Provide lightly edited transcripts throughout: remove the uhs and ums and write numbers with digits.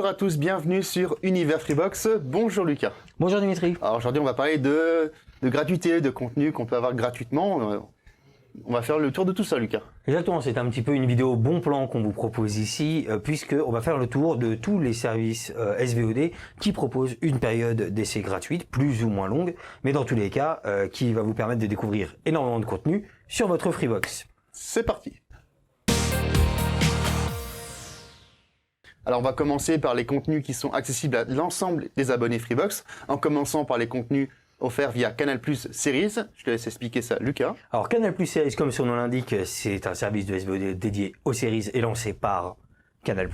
à tous, bienvenue sur Univers Freebox. Bonjour Lucas. Bonjour Dimitri. Alors aujourd'hui on va parler de gratuité, de contenu qu'on peut avoir gratuitement. On va faire le tour de tout ça Lucas. Exactement, c'est un petit peu une vidéo bon plan qu'on vous propose ici, puisque on va faire le tour de tous les services SVOD qui proposent une période d'essai gratuite, plus ou moins longue, mais dans tous les cas, qui va vous permettre de découvrir énormément de contenu sur votre Freebox. C'est parti. Alors on va commencer par les contenus qui sont accessibles à l'ensemble des abonnés Freebox, en commençant par les contenus offerts via Canal+ Series. Je te laisse expliquer ça, Lucas. Alors Canal+ Series, comme son nom l'indique, c'est un service de SVOD dédié aux séries et lancé par Canal+.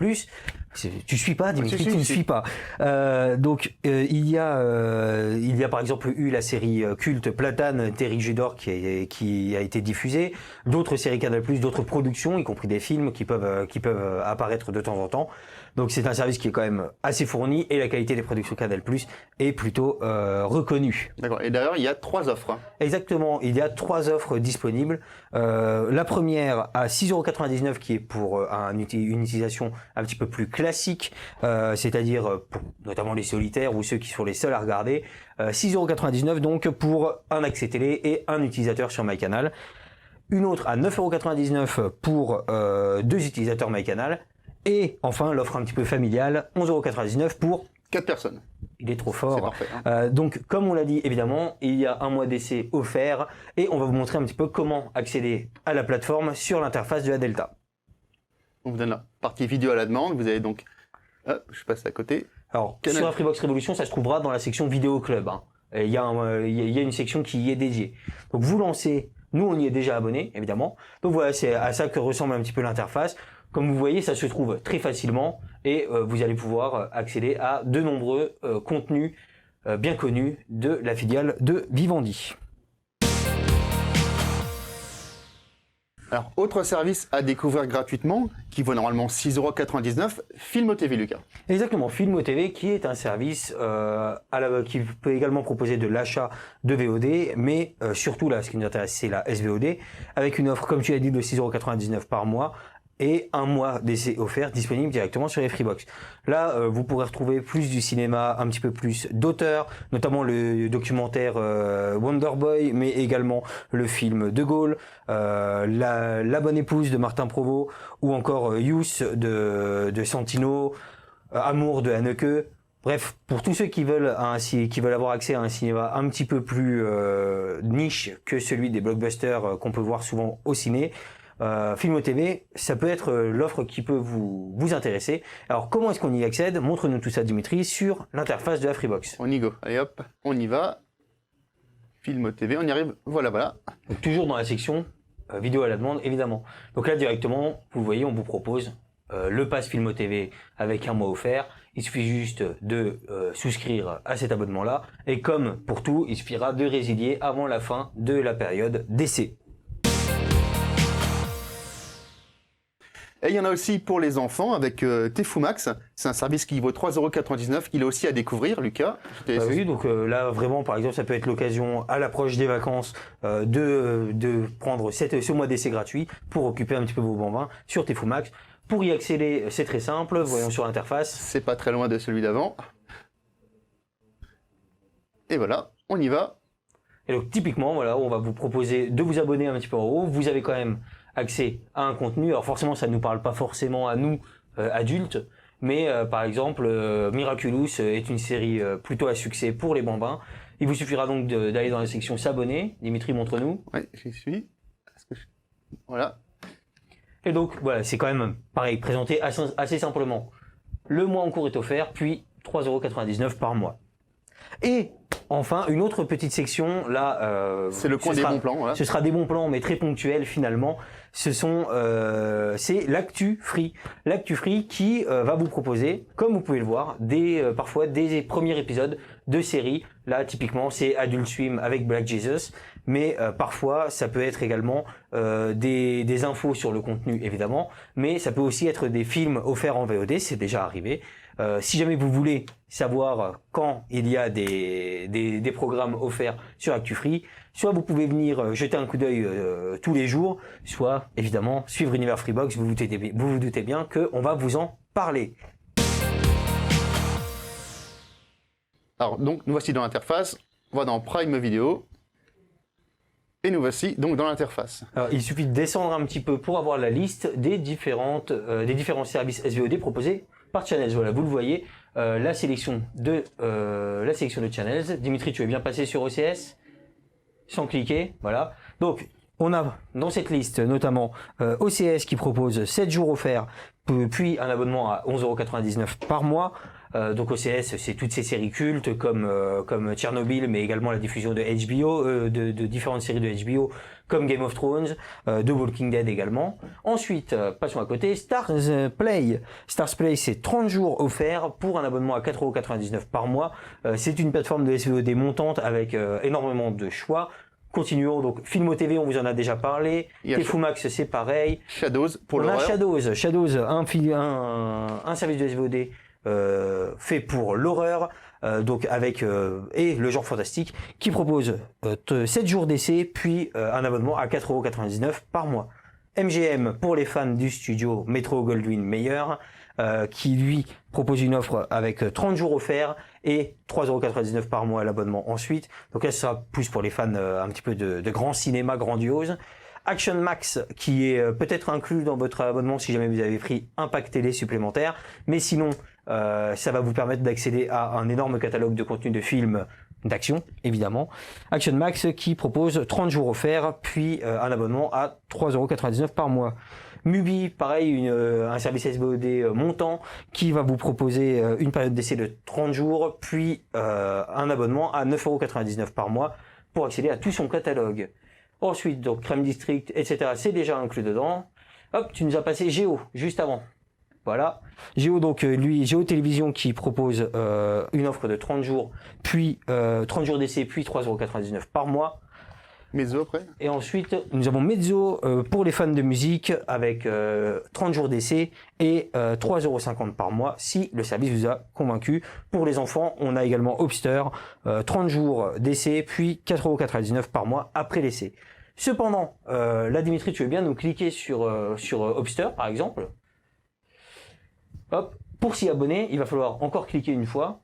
Tu suis pas, Dimitri, tu ne suis pas. Il y a par exemple eu la série culte Platane, Terry Judor qui a été diffusée, d'autres séries Canal+, d'autres productions, y compris des films qui peuvent apparaître de temps en temps. Donc c'est un service qui est quand même assez fourni et la qualité des productions Canal+ est plutôt reconnue. D'accord. Et d'ailleurs, il y a 3 offres. Hein. Exactement, il y a 3 offres disponibles. La première à 6,99 € qui est pour une utilisation un petit peu plus classique, c'est-à-dire pour notamment les solitaires ou ceux qui sont les seuls à regarder. 6,99 € donc pour un accès télé et un utilisateur sur MyCanal. Une autre à 9,99 € pour 2 utilisateurs MyCanal. Et enfin, l'offre un petit peu familiale, 11,99 € pour 4 personnes. Il est trop fort. C'est parfait, hein. Donc, comme on l'a dit, évidemment, il y a un mois d'essai offert et on va vous montrer un petit peu comment accéder à la plateforme sur l'interface de la Delta. On vous donne la partie vidéo à la demande. Vous avez donc... Hop, je passe à côté. Alors, sur la Freebox Révolution, ça se trouvera dans la section Vidéo Club. Hein. Il y a une section qui y est dédiée. Donc, vous lancez. Nous, on y est déjà abonné, évidemment. Donc voilà, c'est à ça que ressemble un petit peu l'interface. Comme vous voyez, ça se trouve très facilement et vous allez pouvoir accéder à de nombreux contenus bien connus de la filiale de Vivendi. Alors, autre service à découvrir gratuitement, qui vaut normalement 6,99 €, Filmo TV, Lucas. Exactement, Filmo TV qui est un service qui peut également proposer de l'achat de VOD, mais surtout là, ce qui nous intéresse, c'est la SVOD, avec une offre, comme tu l'as dit, de 6,99 € par mois, et un mois d'essai offert disponible directement sur les Freebox. Là, vous pourrez retrouver plus du cinéma, un petit peu plus d'auteur, notamment le documentaire Wonderboy, mais également le film De Gaulle, La bonne épouse de Martin Provost, ou encore Youth de Santino, Amour de Haneke. Bref, pour tous ceux qui veulent avoir accès à un cinéma un petit peu plus niche que celui des blockbusters qu'on peut voir souvent au ciné, Filmo TV, ça peut être l'offre qui peut vous intéresser. Alors comment est-ce qu'on y accède? Montre-nous tout ça Dimitri sur l'interface de la Freebox. On y go, allez hop, on y va. Filmo TV, on y arrive, voilà. Donc, toujours dans la section vidéo à la demande évidemment. Donc là directement, vous voyez, on vous propose le pass Filmo TV avec un mois offert. Il suffit juste de souscrire à cet abonnement là et comme pour tout, il suffira de résilier avant la fin de la période d'essai. Et il y en a aussi pour les enfants avec Tefumax. C'est un service qui vaut 3,99 €. Il est aussi à découvrir, Lucas. Oui, donc là vraiment, par exemple, ça peut être l'occasion à l'approche des vacances de prendre ce mois d'essai gratuit pour occuper un petit peu vos bambins sur Tefumax. Pour y accéder, c'est très simple. Voyons sur l'interface. C'est pas très loin de celui d'avant. Et voilà, on y va. Et donc typiquement, voilà, on va vous proposer de vous abonner un petit peu en haut. Vous avez quand même accès à un contenu. Alors forcément, ça ne nous parle pas forcément à nous, adultes, mais par exemple, Miraculous est une série plutôt à succès pour les bambins. Il vous suffira donc d'aller dans la section s'abonner. Dimitri, montre-nous. Oui, j'y suis. Voilà. Et donc, voilà, c'est quand même pareil, présenté assez simplement. Le mois en cours est offert, puis 3,99 € par mois. Et enfin, une autre petite section, là... c'est le coin des bons plans. Voilà. Ce sera des bons plans, mais très ponctuels finalement. C'est l'Actu Free. L'Actu Free qui va vous proposer, comme vous pouvez le voir, parfois des premiers épisodes de séries. Là, typiquement, c'est Adult Swim avec Black Jesus. Mais parfois, ça peut être également des infos sur le contenu, évidemment. Mais ça peut aussi être des films offerts en VOD, c'est déjà arrivé. Si jamais vous voulez savoir quand il y a des programmes offerts sur ActuFree, soit vous pouvez venir jeter un coup d'œil tous les jours, soit évidemment suivre Univers Freebox, vous vous doutez bien qu'on va vous en parler. Alors donc nous voici dans l'interface, on va dans Prime Video, et nous voici donc dans l'interface. Alors, il suffit de descendre un petit peu pour avoir la liste des différents services SVOD proposés par Channels. Voilà, vous le voyez, la sélection de Channels. Dimitri, tu es bien passé sur OCS sans cliquer, voilà. Donc, on a dans cette liste notamment OCS qui propose 7 jours offerts, puis un abonnement à 11,99 € par mois. Donc OCS, c'est toutes ces séries cultes comme Tchernobyl, mais également la diffusion de HBO, de différentes séries de HBO, comme Game of Thrones, de Walking Dead également. Ensuite, passons à côté, Stars Play. Stars Play, c'est 30 jours offerts pour un abonnement à 4,99 € par mois. C'est une plateforme de SVOD montante avec énormément de choix. Continuons, donc Filmo TV, on vous en a déjà parlé. Tefumax, c'est pareil. Shadows pour l'horreur. On a Shadows, un service de SVOD fait pour l'horreur, donc avec et le genre fantastique, qui propose 7 jours d'essai, puis un abonnement à 4,99 € par mois. MGM pour les fans du studio Metro-Goldwyn-Mayer, qui lui propose une offre avec 30 jours offerts et 3,99 € par mois à l'abonnement ensuite. Donc là, ce sera plus pour les fans un petit peu de grand cinéma grandiose. Action Max, qui est peut-être inclus dans votre abonnement si jamais vous avez pris un pack télé supplémentaire, mais sinon ça va vous permettre d'accéder à un énorme catalogue de contenu de films d'action, évidemment. Action Max qui propose 30 jours offerts, puis un abonnement à 3,99 € par mois. Mubi, pareil, un service SVOD montant qui va vous proposer une période d'essai de 30 jours, puis un abonnement à 9,99 € par mois pour accéder à tout son catalogue. Ensuite, donc Crème District, etc. c'est déjà inclus dedans. Hop, tu nous as passé Géo, juste avant. Voilà. Géo, donc Géo Télévision qui propose une offre de 30 jours, puis 30 jours d'essai, puis 3,99 € par mois. Mezzo après. Et ensuite, nous avons Mezzo pour les fans de musique avec 30 jours d'essai et 3,50 € par mois si le service vous a convaincu. Pour les enfants, on a également Hopster, 30 jours d'essai puis 4,99 € par mois après l'essai. Cependant, là Dimitri, tu veux bien nous cliquer sur Hopster par exemple. Hop, pour s'y abonner, il va falloir encore cliquer une fois.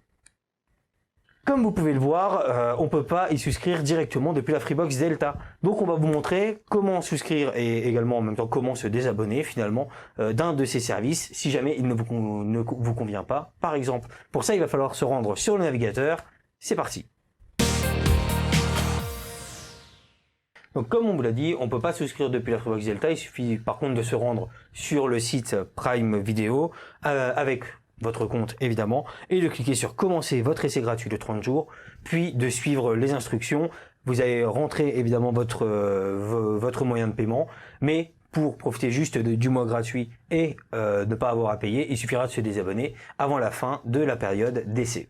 Comme vous pouvez le voir, on peut pas y souscrire directement depuis la Freebox Delta. Donc on va vous montrer comment souscrire et également en même temps comment se désabonner finalement d'un de ces services si jamais il ne vous convient pas. Par exemple, pour ça il va falloir se rendre sur le navigateur. C'est parti. Donc comme on vous l'a dit, on peut pas souscrire depuis la Freebox Delta. Il suffit par contre de se rendre sur le site Prime Video avec votre compte évidemment, et de cliquer sur commencer votre essai gratuit de 30 jours, puis de suivre les instructions. Vous allez rentrer évidemment votre moyen de paiement, mais pour profiter juste du mois gratuit et ne pas avoir à payer, il suffira de se désabonner avant la fin de la période d'essai.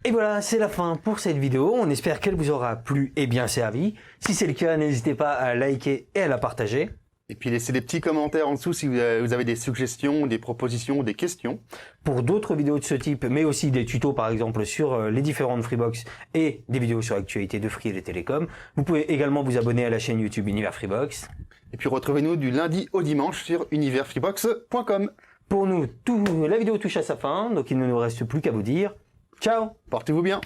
Et voilà, c'est la fin pour cette vidéo. On espère qu'elle vous aura plu et bien servi. Si c'est le cas, n'hésitez pas à liker et à la partager. Et puis laissez des petits commentaires en dessous si vous avez des suggestions, des propositions, des questions. Pour d'autres vidéos de ce type, mais aussi des tutos par exemple sur les différentes Freebox et des vidéos sur l'actualité de Free et des télécoms, vous pouvez également vous abonner à la chaîne YouTube Univers Freebox. Et puis retrouvez-nous du lundi au dimanche sur universfreebox.com. Pour nous, la vidéo touche à sa fin, donc il ne nous reste plus qu'à vous dire ciao. Portez-vous bien.